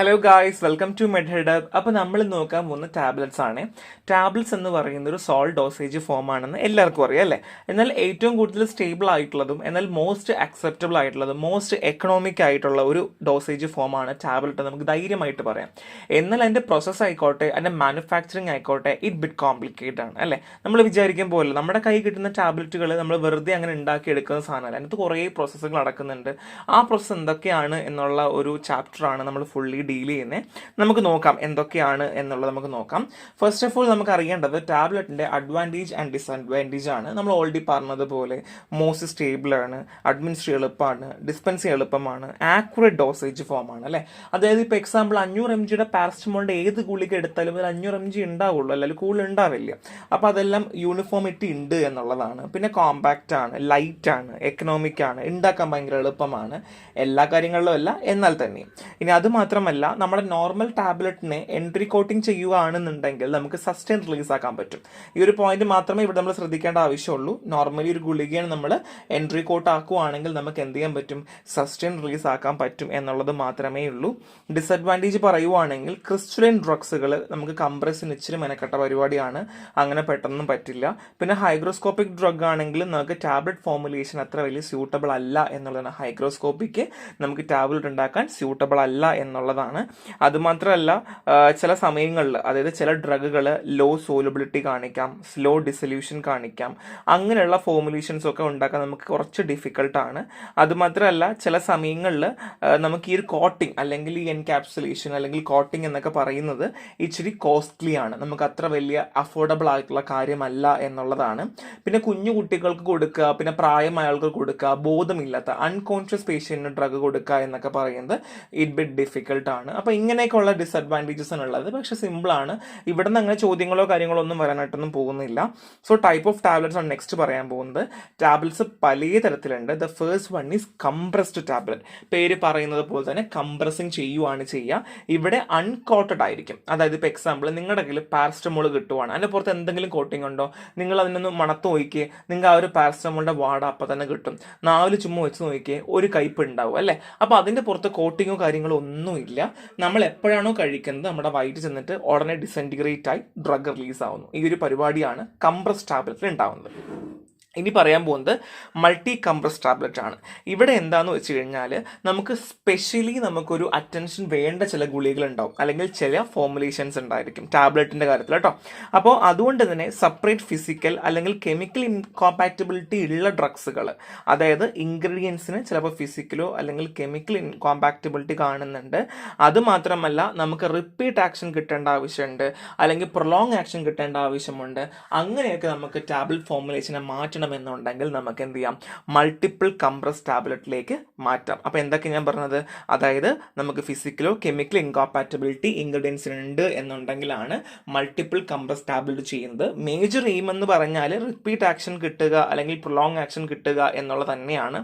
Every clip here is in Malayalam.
Hello guys, welcome to Medhead. അപ്പോൾ നമ്മൾ നോക്കാൻ പോകുന്ന ടാബ്ലറ്റ്സ് ആണ്. ടാബ്ലറ്റ്സ് എന്ന് പറയുന്ന ഒരു സോൾ ഡോസേജ് ഫോം ആണെന്ന് എല്ലാവർക്കും അറിയാം അല്ലേ. എന്നാൽ ഏറ്റവും കൂടുതൽ സ്റ്റേബിൾ ആയിട്ടുള്ളതും എന്നാൽ മോസ്റ്റ് അക്സെപ്റ്റബിൾ ആയിട്ടുള്ളതും മോസ്റ്റ് എക്കണോമിക് ആയിട്ടുള്ള ഒരു ഡോസേജ് ഫോം ആണ് ടാബ്ലറ്റ്, നമുക്ക് ധൈര്യമായിട്ട് പറയാം. എന്നാൽ അതിൻ്റെ പ്രോസസ്സ് ആയിക്കോട്ടെ, അതിൻ്റെ മാനുഫാക്ചറിങ് ആയിക്കോട്ടെ, ഇറ്റ് ബിറ്റ് കോംപ്ലിക്കേറ്റഡ് ആണ് അല്ലേ. നമ്മൾ വിചാരിക്കും പോലെ നമ്മുടെ കൈ കിട്ടുന്ന ടാബ്ലറ്റുകൾ നമ്മൾ വെറുതെ അങ്ങനെ ഉണ്ടാക്കിയെടുക്കുന്ന സാധനമല്ല. അതിനകത്ത് കുറേ പ്രോസസ്സുകൾ നടക്കുന്നുണ്ട്. ആ പ്രോസസ്സ് എന്തൊക്കെയാണ് എന്നുള്ള ഒരു ചാപ്റ്ററാണ് നമ്മൾ ഫുള്ളി ഡീൽ ചെയ്യുന്നത്. നമുക്ക് നോക്കാം എന്തൊക്കെയാണ് എന്നുള്ളത്. നമുക്ക് നോക്കാം. ഫസ്റ്റ് ഓഫ് ഓൾ നമുക്ക് അറിയേണ്ടത് ടാബ്ലറ്റിന്റെ അഡ്വാൻറ്റേജ് ആൻഡ് ഡിസഡ്വാൻറ്റേജ് ആണ്. നമ്മൾ ഓൾറെഡി പറഞ്ഞതുപോലെ മോസ്റ്റ് സ്റ്റേബിൾ ആണ്, അഡ്മിനിസ്ട്രേറ്റ് എളുപ്പമാണ്, ഡിസ്പെൻസ് എളുപ്പമാണ്, ആക്യുറേറ്റ് ഡോസേജ് ഫോം ആണ് അല്ലേ. അതായത് ഇപ്പോൾ എക്സാമ്പിൾ 500 mg പാരസ്റ്റമോളിന്റെ ഏത് ഗുളിക എടുത്താലും ഒരു 500 mg ഉണ്ടാവുള്ളൂ, അല്ലെങ്കിൽ കൂടുതൽ ഉണ്ടാവില്ല. അപ്പോൾ അതെല്ലാം യൂണിഫോമിറ്റി ഉണ്ട് എന്നുള്ളതാണ്. പിന്നെ കോമ്പാക്റ്റ് ആണ്, ലൈറ്റ് ആണ്, എക്കണോമിക് ആണ്, ഉണ്ടാക്കാൻ ഭയങ്കര എളുപ്പമാണ്. എല്ലാ കാര്യങ്ങളിലും അല്ല, എന്നാൽ തന്നെ. ഇനി അത് മാത്രമല്ല, നമ്മുടെ നോർമൽ ടാബ്ലറ്റിനെ എൻട്രി കോട്ടിംഗ് ചെയ്യുകയാണെന്നുണ്ടെങ്കിൽ നമുക്ക് സസ്റ്റൈൻ റിലീസ് ആക്കാൻ പറ്റും. ഈ ഒരു പോയിന്റ് മാത്രമേ ഇവിടെ നമ്മൾ ശ്രദ്ധിക്കേണ്ട ആവശ്യമുള്ളൂ. നോർമലി ഒരു ഗുളികയാണ് നമ്മൾ എൻട്രി കോട്ട് ആക്കുവാണെങ്കിൽ നമുക്ക് എന്ത് ചെയ്യാൻ പറ്റും, സസ്റ്റൈൻ റിലീസ് ആക്കാൻ പറ്റും എന്നുള്ളത് മാത്രമേ ഉള്ളൂ. ഡിസഡ്വാൻറ്റേജ് പറയുവാണെങ്കിൽ ക്രിസ്റ്റലൈൻ ഡ്രഗ്സുകൾ നമുക്ക് കംപ്രസിന് ഇച്ചിരി മെനക്കെട്ട പരിപാടിയാണ്, അങ്ങനെ പെട്ടെന്നും പറ്റില്ല. പിന്നെ ഹൈഗ്രോസ്കോപ്പിക് ഡ്രഗ് ആണെങ്കിൽ നമുക്ക് ടാബ്ലറ്റ് ഫോർമുലേഷൻ അത്ര വലിയ സ്യൂട്ടബിൾ അല്ല എന്നുള്ളതാണ്. ഹൈഗ്രോസ്കോപ്പിക്ക് നമുക്ക് ടാബ്ലറ്റ് ഉണ്ടാക്കാൻ സ്യൂട്ടബിൾ അല്ല എന്നുള്ളതാണ്. അതുമാത്രമല്ല, ചില സമയങ്ങളിൽ അതായത് ചില ഡ്രഗുകൾ ലോ സോലബിലിറ്റി കാണിക്കാം, സ്ലോ ഡിസൊല്യൂഷൻ കാണിക്കാം. അങ്ങനെയുള്ള ഫോർമുലേഷൻസ് ഒക്കെ ഉണ്ടാക്കാൻ നമുക്ക് കുറച്ച് ഡിഫിക്കൽട്ടാണ്. അതുമാത്രമല്ല, ചില സമയങ്ങളിൽ നമുക്ക് ഈ ഒരു കോട്ടിംഗ് അല്ലെങ്കിൽ ഈ എൻകാപ്സുലേഷൻ അല്ലെങ്കിൽ കോട്ടിംഗ് എന്നൊക്കെ പറയുന്നത് ഇച്ചിരി കോസ്റ്റ്ലി ആണ്, നമുക്ക് അത്ര വലിയ അഫോർഡബിൾ ആയിട്ടുള്ള കാര്യമല്ല എന്നുള്ളതാണ്. പിന്നെ കുഞ്ഞു കുട്ടികൾക്ക് കൊടുക്കുക, പിന്നെ പ്രായമായവർക്ക് കൊടുക്കുക, ബോധമില്ലാത്ത അൺകോൺഷ്യസ് പേഷ്യന്റിന് ഡ്രഗ് കൊടുക്കുക എന്നൊക്കെ പറയുന്നത് ഇറ്റ് ബിറ്റ് ഡിഫിക്കൽട്ട് ആണ്. അപ്പോൾ ഇങ്ങനെയൊക്കെയുള്ള ഡിസഡ്വാൻറ്റേജസ് ആണ് ഉള്ളത്. പക്ഷെ സിമ്പിൾ ആണ്, ഇവിടെ നിന്ന് അങ്ങനെ ചോദ്യങ്ങളോ കാര്യങ്ങളോ ഒന്നും വരാനായിട്ടൊന്നും പോകുന്നില്ല. സോ ടൈപ്പ് ഓഫ് ടാബ്ലറ്റ്സ് ആണ് നെക്സ്റ്റ് പറയാൻ പോകുന്നത്. ടാബ്ലറ്റ്സ് പല തരത്തിലുണ്ട്. The first one is compressed tablet. പേര് പറയുന്നത് പോലെ തന്നെ കംപ്രസിങ് ചെയ്യുവാണ് ചെയ്യുക. ഇവിടെ അൺകോട്ടഡ് ആയിരിക്കും. അതായത് ഇപ്പോൾ എക്സാമ്പിൾ നിങ്ങളുടെ കയ്യിൽ പാരസ്റ്റമോൾ കിട്ടുവാണ്, അതിൻ്റെ പുറത്ത് എന്തെങ്കിലും കോട്ടിംഗ് ഉണ്ടോ, നിങ്ങൾ അതിനൊന്ന് മണത്ത് നോക്കിയേ, നിങ്ങൾക്ക് ആ ഒരു പാരസ്റ്റമോളിന്റെ വാട അപ്പം തന്നെ കിട്ടും. 4 ചുമ്മാ വെച്ച് നോക്കിയേ, ഒരു കയ്പ് ഉണ്ടാവും അല്ലേ. അപ്പോൾ അതിൻ്റെ പുറത്ത് കോട്ടിങ്ങോ കാര്യങ്ങളോ ഒന്നുമില്ല. നമ്മൾ എപ്പോഴാണോ കഴിക്കുന്നത് നമ്മുടെ വയറ്റിൽ ചെന്നിട്ട് ഉടനെ ഡിസെൻറ്റിഗ്രേറ്റ് ആയി ഡ്രഗ് റിലീസ് ആവുന്നു. ഈ ഒരു പരിപാടിയാണ് കംപ്രസ് ടാബ്ലറ്റിൽ ഉണ്ടാവുന്നത്. ഇനി പറയാൻ പോകുന്നത് മൾട്ടി കംപ്രസ് ടാബ്ലറ്റ് ആണ്. ഇവിടെ എന്താണെന്ന് വെച്ച് കഴിഞ്ഞാൽ നമുക്ക് സ്പെഷ്യലി നമുക്കൊരു അറ്റൻഷൻ വേണ്ട ചില ഗുളികൾ ഉണ്ടാവും, അല്ലെങ്കിൽ ചില ഫോർമുലേഷൻസ് ഉണ്ടായിരിക്കും ടാബ്ലറ്റിൻ്റെ കാര്യത്തിൽ കേട്ടോ. അപ്പോൾ അതുകൊണ്ട് തന്നെ സെപ്പറേറ്റ് ഫിസിക്കൽ അല്ലെങ്കിൽ കെമിക്കൽ ഇൻകോമ്പാക്റ്റബിലിറ്റി ഉള്ള ഡ്രഗ്സുകൾ, അതായത് ഇൻഗ്രീഡിയൻസിന് ചിലപ്പോൾ ഫിസിക്കലോ അല്ലെങ്കിൽ കെമിക്കൽ ഇൻകോമ്പാക്റ്റബിലിറ്റി കാണുന്നുണ്ട്. അതുമാത്രമല്ല, നമുക്ക് റിപ്പീറ്റ് ആക്ഷൻ കിട്ടേണ്ട ആവശ്യമുണ്ട്, അല്ലെങ്കിൽ പ്രൊലോങ് ആക്ഷൻ കിട്ടേണ്ട ആവശ്യമുണ്ട്. അങ്ങനെയൊക്കെ നമുക്ക് ടാബ്ലറ്റ് ഫോർമുലേഷനെ എന്നുണ്ടെങ്കിൽ നമുക്ക് എന്ത് ചെയ്യാം, മൾട്ടിപ്പിൾ കംപ്രസ് ടാബ്ലറ്റിലേക്ക് മാറ്റാം. അപ്പോൾ എന്തൊക്കെ ഞാൻ പറഞ്ഞത്, അതായത് നമുക്ക് ഫിസിക്കലോ കെമിക്കൽ ഇൻകോമ്പാറ്റബിലിറ്റി ഇൻഗ്രീഡിയൻസ് ഉണ്ട് എന്നുണ്ടെങ്കിലാണ് മൾട്ടിപ്പിൾ കംപ്രസ് ടാബ്ലറ്റ് ചെയ്യുന്നത്. മേജർ എയിം എന്ന് പറഞ്ഞാൽ റിപ്പീറ്റ് ആക്ഷൻ കിട്ടുക അല്ലെങ്കിൽ പ്രൊലോങ് ആക്ഷൻ കിട്ടുക എന്നുള്ളത് തന്നെയാണ്.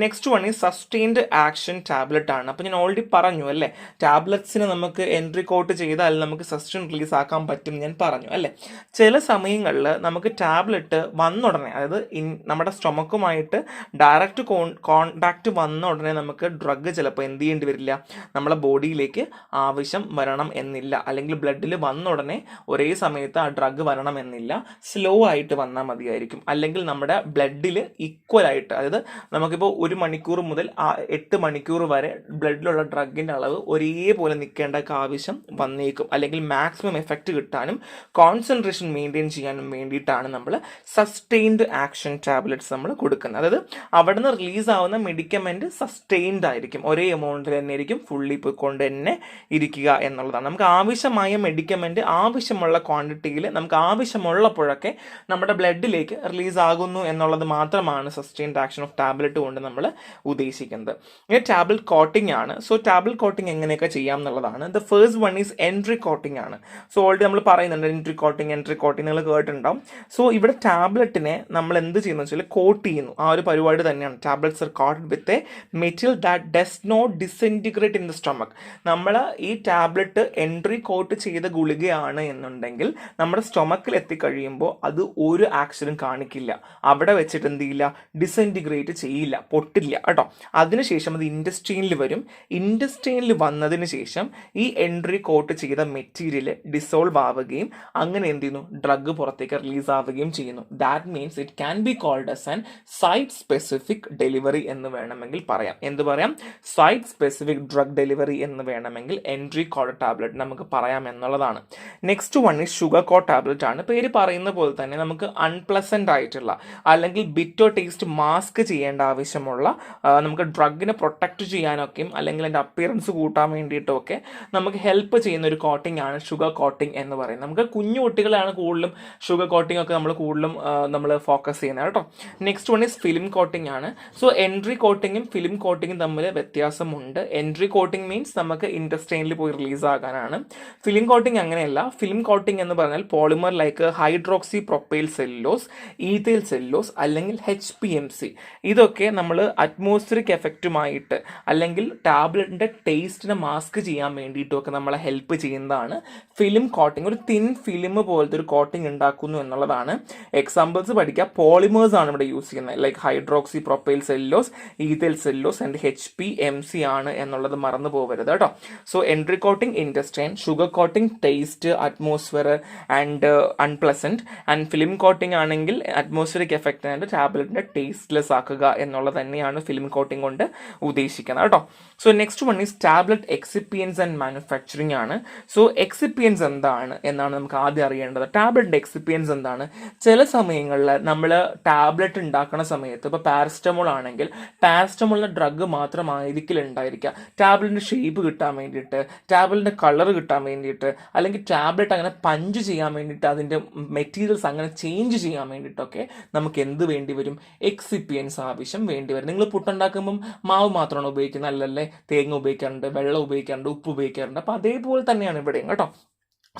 നെക്സ്റ്റ് വൺ ഈ സസ്റ്റെയിൻഡ് ആക്ഷൻ ടാബ്ലറ്റ് ആണ്. അപ്പോൾ ഞാൻ ഓൾറെഡി പറഞ്ഞു അല്ലേ, ടാബ്ലറ്റ്സിന് നമുക്ക് എൻട്രി കോട്ട് ചെയ്താൽ നമുക്ക് സസ്റ്റെയിൻ റിലീസ് ആക്കാൻ പറ്റും ഞാൻ പറഞ്ഞു അല്ലേ. ചില സമയങ്ങളിൽ നമുക്ക് ടാബ്ലറ്റ് വന്ന ഉടനെ, അതായത് നമ്മുടെ സ്റ്റൊമക്കുമായിട്ട് ഡയറക്റ്റ് കോണ്ടാക്ട് വന്ന ഉടനെ നമുക്ക് ഡ്രഗ് ചിലപ്പോൾ എന്ത് ചെയ്യേണ്ടി വരില്ല, നമ്മളെ ബോഡിയിലേക്ക് ആവശ്യം വരണം എന്നില്ല, അല്ലെങ്കിൽ ബ്ലഡിൽ വന്ന ഉടനെ ഒരേ സമയത്ത് ആ ഡ്രഗ് വരണം എന്നില്ല, സ്ലോ ആയിട്ട് വന്നാൽ മതിയായിരിക്കും. അല്ലെങ്കിൽ നമ്മുടെ ബ്ലഡിൽ ഈക്വൽ ആയിട്ട്, അതായത് നമുക്കിപ്പോൾ 1 മണിക്കൂർ മുതൽ 8 മണിക്കൂർ വരെ ബ്ലഡിലുള്ള ഡ്രഗിൻ്റെ അളവ് ഒരേപോലെ നിൽക്കേണ്ട ആവശ്യം വന്നേക്കും. അല്ലെങ്കിൽ മാക്സിമം എഫക്റ്റ് കിട്ടാനും കോൺസെൻട്രേഷൻ മെയിൻറ്റെയിൻ ചെയ്യാനും വേണ്ടിയിട്ടാണ് നമ്മൾ സസ്റ്റെയിൻഡ് ആക്ഷൻ ടാബ്ലറ്റ്സ് നമ്മൾ കൊടുക്കുന്നത്. അതായത് അവിടെ നിന്ന് റിലീസ് ആവുന്ന മെഡിക്കമെന്റ് സസ്റ്റെയിൻഡ് ആയിരിക്കും, ഒരേ എമൗണ്ടിൽ തന്നെ ആയിരിക്കും, ഫുള്ളി പോയിക്കൊണ്ട് തന്നെ ഇരിക്കുക എന്നുള്ളതാണ്. നമുക്ക് ആവശ്യമായ മെഡിക്കമെന്റ് ആവശ്യമുള്ള ക്വാണ്ടിറ്റിയിൽ നമുക്ക് ആവശ്യമുള്ളപ്പോഴൊക്കെ നമ്മുടെ ബ്ലഡിലേക്ക് റിലീസ് ആകുന്നു എന്നുള്ളത് മാത്രമാണ് സസ്റ്റെയിൻഡ് ആക്ഷൻ ഓഫ് ടാബ്ലറ്റ് കൊണ്ട് നമ്മൾ ഉദ്ദേശിക്കുന്നത്. ഇനി ടാബ്ലറ്റ് കോട്ടിംഗ് ആണ്. സോ ടാബ്ലറ്റ് കോട്ടിംഗ് എങ്ങനെയൊക്കെ ചെയ്യാം എന്നുള്ളതാണ്. The first one is entry coating ആണ്. സോ ഓൾറെഡി നമ്മൾ പറയുന്നുണ്ട് എൻട്രി കോട്ടിംഗ് നിങ്ങൾ കേട്ടിട്ടുണ്ടാവും. സോ ഇവിടെ ടാബ്ലറ്റിനെ നമ്മൾ നമ്മൾ എന്ത് ചെയ്യുന്നു വെച്ചാൽ കോട്ട് ചെയ്യുന്നു. ആ ഒരു പരിപാടി തന്നെയാണ്. Tablets are coated with a material that does not disintegrate in the stomach. നമ്മൾ ഈ ടാബ്ലറ്റ് എൻട്രി കോട്ട് ചെയ്ത ഗുളികയാണ് എന്നുണ്ടെങ്കിൽ നമ്മുടെ സ്റ്റൊമക്കിൽ എത്തിക്കഴിയുമ്പോൾ അത് ഒരു ആക്ഷനും കാണിക്കില്ല. അവിടെ വെച്ചിട്ട് എന്ത് ചെയ്യില്ല, ഡിസിൻറ്റിഗ്രേറ്റ് ചെയ്യില്ല, പൊട്ടില്ല കേട്ടോ. അതിനുശേഷം അത് ഇൻഡസ്ട്രീനിൽ വരും. ഇൻഡസ്ട്രീനിൽ വന്നതിന് ശേഷം ഈ എൻട്രി കോട്ട് ചെയ്ത മെറ്റീരിയൽ ഡിസോൾവ് ആവുകയും അങ്ങനെ എന്ത് ചെയ്യുന്നു, ഡ്രഗ് പുറത്തേക്ക് റിലീസ് ആവുകയും ചെയ്യുന്നു. That means it can be called as an site specific delivery എന്ന് വേണമെങ്കിൽ പറയാം. എന്ത് പറയാം? സൈറ്റ് സ്പെസിഫിക് ഡ്രഗ് ഡെലിവറി എന്ന് വേണമെങ്കിൽ എൻട്രി കോഡ് ടാബ്ലറ്റ് നമുക്ക് പറയാം എന്നുള്ളതാണ്. Next one is sugar coat tablet ആണ്. പേര് പറയുന്ന പോലെ തന്നെ നമുക്ക് അൺപ്ലസന്റ് ആയിട്ടുള്ള അല്ലെങ്കിൽ ബിറ്റർ ടേസ്റ്റ് മാസ്ക് ചെയ്യേണ്ട ആവശ്യമുള്ള നമുക്ക് ഡ്രഗിനെ പ്രൊട്ടക്ട് ചെയ്യാനൊക്കെയും അല്ലെങ്കിൽ അതിൻ്റെ അപ്പിയറൻസ് കൂട്ടാൻ വേണ്ടിയിട്ടും ഒക്കെ നമുക്ക് ഹെൽപ്പ് ചെയ്യുന്ന ഒരു കോട്ടിംഗ് ആണ് ഷുഗർ കോട്ടിംഗ് എന്ന് പറയുന്നത്. നമുക്ക് കുഞ്ഞു കുട്ടികളാണ് കൂടുതലും ഷുഗർ കോട്ടിംഗ് ഒക്കെ നമ്മൾ കൂടുതലും നമ്മൾ ഫോക്കസ് ചെയ്യുന്നത് കേട്ടോ. Next one is film coating ആണ്. സോ എൻട്രി കോട്ടിങ്ങും ഫിലിം കോട്ടിങ്ങും തമ്മിൽ വ്യത്യാസമുണ്ട്. എൻട്രി കോട്ടിംഗ് മീൻസ് നമുക്ക് ഇൻഡസ്ട്രീനിൽ പോയി റിലീസ് ആകാനാണ്. ഫിലിം കോട്ടിംഗ് അങ്ങനെയല്ല. ഫിലിം കോട്ടിംഗ് എന്ന് പറഞ്ഞാൽ polymer like hydroxy propyl cellulose, ethyl cellulose അല്ലെങ്കിൽ HPMC, ഇതൊക്കെ നമ്മൾ അറ്റ്മോസ്ഫിയറിക് എഫക്റ്റുമായിട്ട് അല്ലെങ്കിൽ ടാബ്ലറ്റിൻ്റെ ടേസ്റ്റിനെ മാസ്ക് ചെയ്യാൻ വേണ്ടിയിട്ടൊക്കെ നമ്മളെ ഹെൽപ്പ് ചെയ്യുന്നതാണ് ഫിലിം കോട്ടിംഗ്. ഒരു തിൻ ഫിലിം പോലത്തെ ഒരു കോട്ടിംഗ് ഉണ്ടാക്കുന്നു എന്നുള്ളതാണ്. എക്സാമ്പിൾസ് പഠിക്കുക. പോളിമേഴ്സ് ആണ് ഇവിടെ യൂസ് ചെയ്യുന്നത്, like hydroxy propyl cellulose, ethyl cellulose and HPMC ആണ് എന്നുള്ളത് മറന്നു പോകരുത് കേട്ടോ. സോ എൻട്രി കോട്ടിംഗ് ഇൻഡസ്ട്രീൻ, sugar coating taste, atmosphere and unpleasant, and film coating ആണെങ്കിൽ അറ്റ്മോസ്ഫിയറിക് എഫക്റ്റ് ആൻഡ് ടാബ്ലറ്റിന്റെ ടേസ്റ്റ്ലെസ് ആക്കുക എന്നുള്ളത് തന്നെയാണ് ഫിലിം കോട്ടിംഗ് കൊണ്ട് ഉദ്ദേശിക്കുന്നത് കേട്ടോ. So next one is tablet excipients and manufacturing ആണ്. സോ എക്സിപ്പിയൻസ് എന്താണ് എന്നാണ് നമുക്ക് ആദ്യം അറിയേണ്ടത്. ടാബ്ലറ്റിന്റെ എക്സിപ്പിയൻസ് എന്താണ്? ചില സമയങ്ങളിൽ നമ്മൾ ടാബ്ലറ്റ് ഉണ്ടാക്കുന്ന സമയത്ത് ഇപ്പോൾ പാരസ്റ്റമോൾ ആണെങ്കിൽ പാരസ്റ്റമോളിന്റെ ഡ്രഗ് മാത്രമായിരിക്കില്ല ഉണ്ടായിരിക്കുക. ടാബ്ലറ്റിന്റെ ഷേപ്പ് കിട്ടാൻ വേണ്ടിയിട്ട്, ടാബ്ലറ്റിന്റെ കളർ കിട്ടാൻ വേണ്ടിയിട്ട്, അല്ലെങ്കിൽ ടാബ്ലറ്റ് അങ്ങനെ പഞ്ച് ചെയ്യാൻ വേണ്ടിയിട്ട്, അതിൻ്റെ മെറ്റീരിയൽസ് അങ്ങനെ ചേഞ്ച് ചെയ്യാൻ വേണ്ടിയിട്ടൊക്കെ നമുക്ക് എന്ത് വേണ്ടി വരും? എക്സിപ്പിയൻസ് ആവശ്യം വേണ്ടി വരും. നിങ്ങൾ പുട്ടുണ്ടാക്കുമ്പം മാവ് മാത്രമാണ് ഉപയോഗിക്കുന്നത്, അല്ലല്ലേ? തേങ്ങ ഉപയോഗിക്കാറുണ്ട്, വെള്ളം ഉപയോഗിക്കാറുണ്ട്, ഉപ്പ് ഉപയോഗിക്കാറുണ്ട്. അപ്പോൾ അതേപോലെ തന്നെയാണ് ഇവിടെയും കേട്ടോ.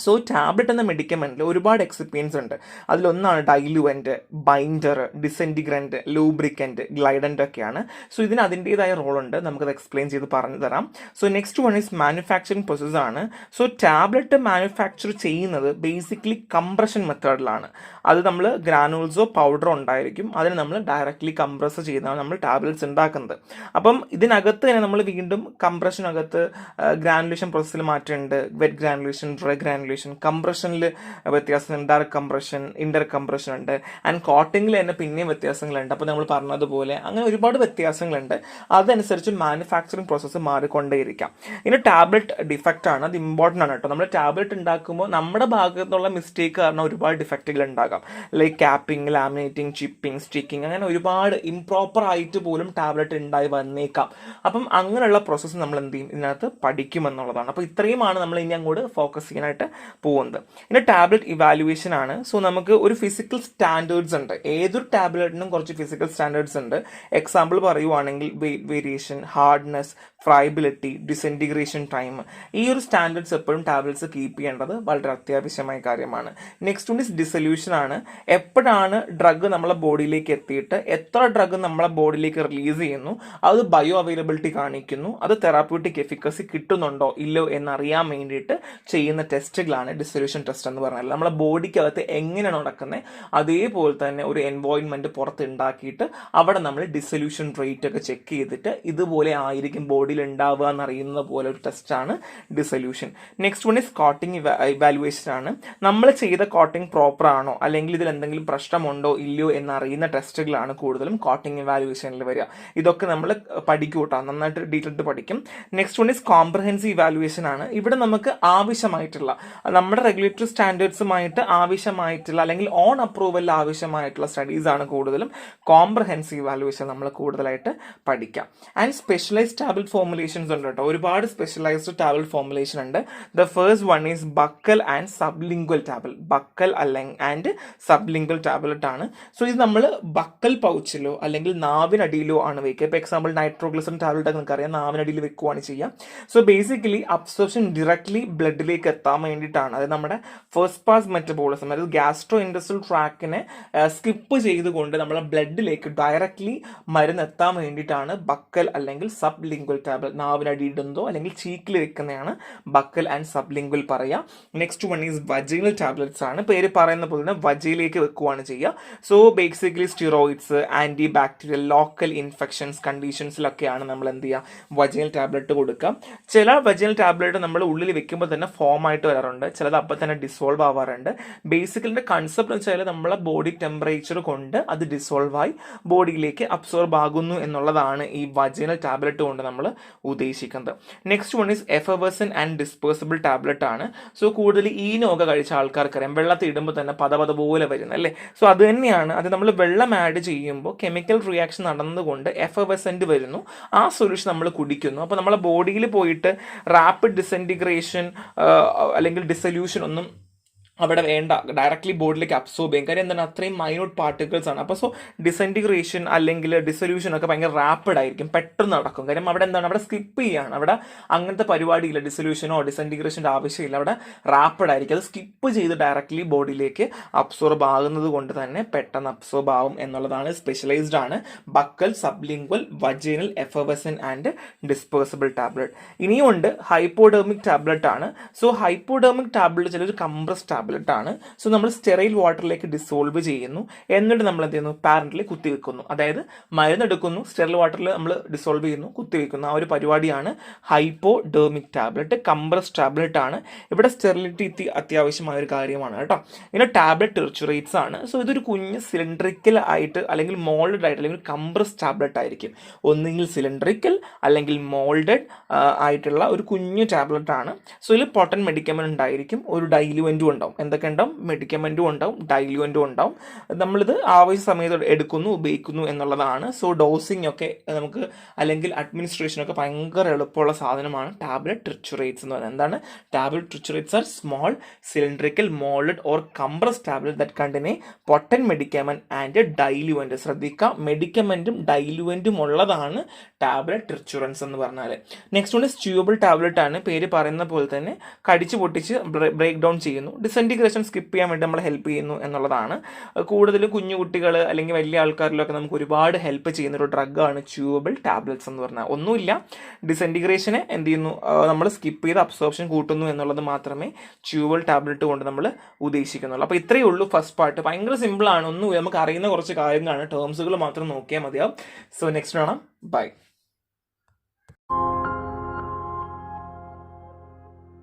സോ ടാബ്ലറ്റ് എന്ന മെഡിക്കമെൻറ്റിൽ ഒരുപാട് എക്സിപ്പിയൻസ് ഉണ്ട്. അതിലൊന്നാണ് ഡൈലുവൻറ്റ്, ബൈൻഡർ, ഡിസെൻറ്റിഗ്രൻറ്റ്, ലൂബ്രിക്കൻറ്റ്, ഗ്ലൈഡൻ്റ് ഒക്കെയാണ്. സോ ഇതിന് അതിൻ്റേതായ റോളുണ്ട്. നമുക്കത് എക്സ്പ്ലെയിൻ ചെയ്ത് പറഞ്ഞു തരാം. So next one is manufacturing പ്രോസസ്സാണ്. സോ ടാബ്ലറ്റ് മാനുഫാക്ചർ ചെയ്യുന്നത് ബേസിക്കലി കംപ്രഷൻ മെത്തേഡിലാണ്. അത് നമ്മൾ ഗ്രാനൂൾസോ പൗഡറോ ഉണ്ടായിരിക്കും, അതിന് നമ്മൾ ഡയറക്റ്റ്ലി കംപ്രസ് ചെയ്താണ് നമ്മൾ ടാബ്ലറ്റ്സ് ഉണ്ടാക്കുന്നത്. അപ്പം ഇതിനകത്ത് തന്നെ നമ്മൾ വീണ്ടും കംപ്രഷനകത്ത് ഗ്രാനുലേഷൻ പ്രോസസ്സിൽ മാറ്റമുണ്ട്. വെറ്റ് ഗ്രാനുലേഷൻ, ഡ്രൈ ഗ്രാനുലേഷൻ, കംപ്രഷനിൽ വ്യത്യാസമുണ്ട്, ഡയറക്റ്റ് കംപ്രഷൻ, ഇന്റർ കംപ്രഷൻ ഉണ്ട്, ആൻഡ് കോട്ടിങ്ങിൽ തന്നെ പിന്നെയും വ്യത്യാസങ്ങളുണ്ട്. അപ്പോൾ നമ്മൾ പറഞ്ഞതുപോലെ അങ്ങനെ ഒരുപാട് വ്യത്യാസങ്ങളുണ്ട്. അതനുസരിച്ച് മാനുഫാക്ചറിങ് പ്രോസസ്സ് മാറിക്കൊണ്ടേയിരിക്കാം. ഇനി ടാബ്ലറ്റ് ഡിഫക്റ്റ് ആണ്, അത് ഇമ്പോർട്ടൻ്റ് ആണ് കേട്ടോ. നമ്മൾ ടാബ്ലറ്റ് ഉണ്ടാക്കുമ്പോൾ നമ്മുടെ ഭാഗത്തു നിന്നുള്ള മിസ്റ്റേക്ക് കാരണം ഒരുപാട് ഡിഫക്റ്റുകൾ ഉണ്ടാകാം. Like capping, laminating, chipping, sticking, അങ്ങനെ ഒരുപാട് ഇംപ്രോപ്പർ ആയിട്ട് പോലും ടാബ്ലറ്റ് ഉണ്ടായി വന്നേക്കാം. അപ്പം അങ്ങനെയുള്ള പ്രോസസ്സ് നമ്മൾ എന്ത് ചെയ്യും, ഇതിനകത്ത് പഠിക്കുമെന്നുള്ളതാണ്. അപ്പോൾ ഇത്രയുമാണ് നമ്മൾ ഇനി അങ്ങോട്ട് ഫോക്കസ് ചെയ്യാനായിട്ട് പോകുന്നത്. ഇനി ടാബ്ലറ്റ് ഇവാലുവേഷൻ ആണ്. സോ നമുക്ക് ഒരു ഫിസിക്കൽ സ്റ്റാൻഡേർഡ്സ് ഉണ്ട്. ഏതൊരു ടാബ്ലറ്റിനും കുറച്ച് ഫിസിക്കൽ സ്റ്റാൻഡേർഡ്സ് ഉണ്ട്. എക്സാമ്പിൾ പറയുവാണെങ്കിൽ വെയിറ്റ് വേരിയേഷൻ, ഹാർഡ്നെസ്, ഫ്രൈബിലിറ്റി, ഡിസെൻറ്റിഗ്രേഷൻ ടൈം, ഈ ഒരു സ്റ്റാൻഡേർഡ്സ് എപ്പോഴും ടാബ്ലറ്റ്സ് കീപ്പ് ചെയ്യേണ്ടത് വളരെ അത്യാവശ്യമായ കാര്യമാണ്. നെക്സ്റ്റ് വൺ ഇസ് ഡിസൊല്യൂഷൻ ആണ്. എപ്പോഴാണ് ഡ്രഗ് നമ്മളെ ബോഡിയിലേക്ക് എത്തിയിട്ട് എത്ര ഡ്രഗ് നമ്മളെ ബോഡിയിലേക്ക് റിലീസ് ചെയ്യുന്നു, അത് ബയോ അവൈലബിലിറ്റി കാണിക്കുന്നു, അത് തെറാപ്യൂട്ടിക് എഫിക്കസി കിട്ടുന്നുണ്ടോ ഇല്ലോ എന്നറിയാൻ വേണ്ടിയിട്ട് ചെയ്യുന്ന ടെസ്റ്റുകളാണ് ഡിസൊല്യൂഷൻ ടെസ്റ്റ് എന്ന് പറഞ്ഞാൽ. നമ്മളെ ബോഡിക്കകത്ത് എങ്ങനെയാണ് നടക്കുന്നത് അതേപോലെ തന്നെ ഒരു എൻവോയിൻമെന്റ് പുറത്ത് ഉണ്ടാക്കിയിട്ട് അവിടെ നമ്മൾ ഡിസൊല്യൂഷൻ റേറ്റ് ഒക്കെ ചെക്ക് ചെയ്തിട്ട് ഇതുപോലെ ആയിരിക്കും ബോഡിയിൽ ഉണ്ടാവുക എന്നറിയുന്ന പോലെ ഒരു ടെസ്റ്റാണ് dissolution. Next one is coating evaluation ആണ്. നമ്മൾ ചെയ്ത കോട്ടിംഗ് പ്രോപ്പർ ആണോ അല്ലെങ്കിൽ ഇതിൽ എന്തെങ്കിലും പ്രശ്നമുണ്ടോ ഇല്ലയോ എന്നറിയുന്ന ടെസ്റ്റുകളാണ് കൂടുതലും കോട്ടിംഗ് ഇവാലുവേഷനിൽ വരിക. ഇതൊക്കെ നമ്മൾ പഠിക്കും കേട്ടോ, നന്നായിട്ട് ഡീറ്റെയിൽഡ് പഠിക്കും. Next one is comprehensive evaluation ആണ്. ഇവിടെ നമുക്ക് ആവശ്യമായിട്ടുള്ള നമ്മുടെ റെഗുലേറ്ററി സ്റ്റാൻഡേർഡ്സുമായിട്ട് ആവശ്യമായിട്ടുള്ള അല്ലെങ്കിൽ ഓൺ അപ്രൂവലിൽ ആവശ്യമായിട്ടുള്ള സ്റ്റഡീസ് ആണ് കൂടുതലും കോംപ്രഹെൻസീവ് ഇവാലുവേഷൻ നമ്മൾ കൂടുതലായിട്ട് പഠിക്കാം. ആൻഡ് സ്പെഷ്യലൈസ്ഡ് ടാബ്ലറ്റ് ഫോർമുലേഷൻസ് ഉണ്ട് കേട്ടോ. ഒരുപാട് സ്പെഷ്യലൈസ്ഡ് ടാബ്ലറ്റ് ഫോർമുലേഷൻ ഉണ്ട്. The first one is buccal and sublingual tablet. Buccal and sublingual tablet ആണ്. സോ ഇത് നമ്മൾ ബക്കൽ പൗച്ചിലോ അല്ലെങ്കിൽ നാവിനടിയിലോ ആണ് വെക്കുക. ഇപ്പോൾ എക്സാമ്പിൾ നൈട്രോഗ്ലിസറിൻ ടാബ്ലറ്റ് ഒക്കെ നമുക്കറിയാം, നാവിനടിയിൽ വെക്കുകയാണ് ചെയ്യുക. സോ ബേസിക്കലി അബ്സോർപ്ഷൻ ഡയറക്ട്ലി ബ്ലഡിലേക്ക് എത്താൻ വേണ്ടി വേണ്ടിയിട്ടാണ്. അതായത് നമ്മുടെ ഫസ്റ്റ് പാസ് മെറ്റബോളിസം, അതായത് ഗ്യാസ്ട്രോ ഇൻഡസ്ട്രിയൽ ട്രാക്കിനെ സ്കിപ്പ് ചെയ്തുകൊണ്ട് നമ്മളെ ബ്ലഡിലേക്ക് ഡയറക്റ്റ്ലി മരുന്ന് എത്താൻ വേണ്ടിയിട്ടാണ് ബക്കൽ അല്ലെങ്കിൽ സബ് ലിംഗ്വൽ ടാബ്ലറ്റ്. നാവിനടി ഇടുന്നതോ അല്ലെങ്കിൽ ചീക്കിൽ വെക്കുന്നതാണ് ബക്കൽ ആൻഡ് സബ് ലിംഗ്വൽ പറയുക. Next one is vaginal tablets ആണ്. പേര് പറയുന്ന പോലെ തന്നെ വജയിലേക്ക് വെക്കുകയാണ് ചെയ്യുക. So basically steroids, antibacterial, local infections കണ്ടീഷൻസിലൊക്കെയാണ് നമ്മൾ എന്ത് ചെയ്യുക, വജൈനൽ ടാബ്ലറ്റ് കൊടുക്കുക. ചില വജൈനൽ ടാബ്ലറ്റ് നമ്മൾ ഉള്ളിൽ വെക്കുമ്പോൾ തന്നെ ഫോം ആയിട്ട് വരാറുണ്ട്, ചിലത് അപ്പം തന്നെ ഡിസോൾവ് ആവാറുണ്ട്. ബേസിക്കലിന്റെ കൺസെപ്റ്റ് എന്ന് വെച്ചാൽ നമ്മളെ ബോഡി ടെമ്പറേച്ചർ കൊണ്ട് അത് ഡിസോൾവ് ആയി ബോഡിയിലേക്ക് അബ്സോർബ് ആകുന്നു എന്നുള്ളതാണ് ഈ വജൈനൽ ടാബ്ലറ്റ് കൊണ്ട് നമ്മൾ ഉദ്ദേശിക്കുന്നത്. Next one is effervescent and dispersible tablet ആണ്. സോ കൂടുതൽ ഈ നോക കഴിച്ച ആൾക്കാർക്കറിയാം വെള്ളത്തിൽ ഇടുമ്പോൾ തന്നെ പത പോലെ വരുന്നത് അല്ലേ. സോ അത് തന്നെയാണ്, അത് നമ്മൾ വെള്ളം ആഡ് ചെയ്യുമ്പോൾ കെമിക്കൽ റിയാക്ഷൻ നടന്നുകൊണ്ട് എഫവേഴ്സൻറ്റ് വരുന്നു, ആ സൊല്യൂഷൻ നമ്മൾ കുടിക്കുന്നു. അപ്പോൾ നമ്മളെ ബോഡിയിൽ പോയിട്ട് റാപ്പിഡ് ഡിസെൻറ്റിഗ്രേഷൻ അല്ലെങ്കിൽ ഡിസൊല്യൂഷൻ ഒന്നും അവിടെ വേണ്ട, ഡയറക്ട്ലി ബോഡിയിലേക്ക് അബ്സോർബ് ചെയ്യും. കാര്യം എന്താണ്, അത്രയും മൈന്യൂട്ട് പാർട്ടിക്കിൾസ് ആണ്. അപ്പോൾ സോ ഡിസെൻറ്റിഗ്രേഷൻ അല്ലെങ്കിൽ ഡിസൊല്യൂഷൻ ഒക്കെ ഭയങ്കര റാപ്പിഡ് ആയിരിക്കും, പെട്ടെന്ന് നടക്കും. കാര്യം അവിടെ എന്താണ്, അവിടെ സ്കിപ്പ് ചെയ്യാണ്, അവിടെ അങ്ങനത്തെ പരിപാടിയില്ല, ഡിസൊല്യൂഷനോ ഡിസെൻറ്റിഗ്രേഷൻ്റെ ആവശ്യമില്ല, അവിടെ റാപ്പിഡ് ആയിരിക്കും. അത് സ്കിപ്പ് ചെയ്ത് ഡയറക്ട്ലി ബോഡിയിലേക്ക് അബ്സോർബ് ആകുന്നത് കൊണ്ട് തന്നെ പെട്ടെന്ന് അബ്സോർബ് ആവും എന്നുള്ളതാണ്. സ്പെഷ്യലൈസ്ഡ് ആണ് buccal, sublingual, vaginal, effervescent and dispersible tablet. ഇനിയും ഉണ്ട് ഹൈപ്പോഡെർമിക് ടാബ്ലറ്റ് ആണ്. സോ ഹൈപ്പോഡെർമിക് ടാബ്ലറ്റ് ചിലർ കംപ്രസ് ടാബ്ലറ്റ് ആണ്. സോ നമ്മൾ സ്റ്റെറൈൽ വാട്ടറിലേക്ക് ഡിസോൾവ് ചെയ്യുന്നു, എന്നിട്ട് നമ്മൾ എന്ത് ചെയ്യുന്നു, പാരന്റിൽ കുത്തിവെക്കുന്നു. അതായത് മരുന്ന് എടുക്കുന്നു, സ്റ്റെറൈൽ വാട്ടറിൽ നമ്മൾ ഡിസോൾവ് ചെയ്യുന്നു, കുത്തിവെക്കുന്നു. ആ ഒരു പരിപാടിയാണ് ഹൈപ്പോഡെർമിക് ടാബ്ലറ്റ്. കംപ്രസ് ടാബ്ലറ്റ് ആണ്. ഇവിടെ സ്റ്റെറിലിറ്റി അത്യാവശ്യമായ ഒരു കാര്യമാണ് കേട്ടോ. പിന്നെ ടാബ്ലറ്റ് ടെർച്ചുറേറ്റ്സ് ആണ്. സോ ഇതൊരു കുഞ്ഞ് സിലിണ്ടറിക്കൽ ആയിട്ട് അല്ലെങ്കിൽ മോൾഡഡ് ആയിട്ട് അല്ലെങ്കിൽ കംപ്രസ് ടാബ്ലറ്റ് ആയിരിക്കും. ഒന്നുകിൽ സിലിണ്ടറിക്കൽ അല്ലെങ്കിൽ മോൾഡഡ് ആയിട്ടുള്ള ഒരു കുഞ്ഞു ടാബ്ലറ്റ് ആണ്. സോ ഇതിൽ പൊട്ടൻ മെഡിക്കമെന്റ് ഉണ്ടായിരിക്കും, ഒരു ഡൈല്യൂവൻറ്റും ഉണ്ടാവും. എന്തൊക്കെ ഉണ്ടാവും, മെഡിക്കമെന്റും ഉണ്ടാവും, ഡൈല്യൂവൻറ്റും ഉണ്ടാവും. നമ്മളിത് ആവശ്യ സമയത്ത് എടുക്കുന്നു, ഉപയോഗിക്കുന്നു എന്നുള്ളതാണ്. സോ ഡോസിങ് ഒക്കെ നമുക്ക് അല്ലെങ്കിൽ അഡ്മിനിസ്ട്രേഷനൊക്കെ ഭയങ്കര എളുപ്പമുള്ള സാധനമാണ് ടാബ്ലറ്റ് ട്രിച്ചുറേറ്റ്സ് എന്ന് പറയുന്നത്. എന്താണ് tablet triturates? Are small cylindrical moulded or compress tablet that contain potent medicament and ഡൈല്യൂവൻറ്റ്. ശ്രദ്ധിക്കുക, മെഡിക്കമെന്റും ഡൈല്യൂവൻറ്റും ഉള്ളതാണ് ടാബ്ലറ്റ് ട്രിച്ചുറൻസ് എന്ന് പറഞ്ഞാൽ. നെക്സ്റ്റ് ഉണ്ട് ച്യൂവബിൾ ടാബ്ലറ്റ് ആണ്. പേര് പറയുന്ന പോലെ തന്നെ കടിച്ചു പൊട്ടിച്ച് ബ്രേക്ക് ഡൗൺ ചെയ്യുന്നു, ഡിസെൻറ്റിഗ്രേഷൻ സ്കിപ്പ് ചെയ്യാൻ വേണ്ടി നമ്മളെ ഹെൽപ്പ് ചെയ്യുന്നു എന്നുള്ളതാണ്. കൂടുതലും കുഞ്ഞു കുട്ടികൾ അല്ലെങ്കിൽ വലിയ ആൾക്കാരിലൊക്കെ നമുക്ക് ഒരുപാട് ഹെൽപ്പ് ചെയ്യുന്ന ഒരു ഡ്രഗാണ് ച്യൂവബിൾ ടാബ്ലറ്റ്സ് എന്ന് പറഞ്ഞാൽ. ഒന്നുമില്ല, ഡിസെൻറ്റിഗ്രേഷനെ എന്ത് ചെയ്യുന്നു, നമ്മൾ സ്കിപ്പ് ചെയ്ത് അബ്സോർപ്ഷൻ കൂട്ടുന്നു എന്നുള്ളത് മാത്രമേ ച്യൂവബിൾ ടാബ്ലറ്റ് കൊണ്ട് നമ്മൾ ഉദ്ദേശിക്കുന്നുള്ളൂ. അപ്പോൾ ഇത്രയേ ഉള്ളൂ ഫസ്റ്റ് പാർട്ട്. ഭയങ്കര സിമ്പിളാണ്, ഒന്നും നമുക്ക് അറിയുന്ന കുറച്ച് കാര്യങ്ങളാണ്, ടേംസുകൾ മാത്രം നോക്കിയാൽ മതിയാവും. സോ നെക്സ്റ്റ് കാണാം, ബൈ.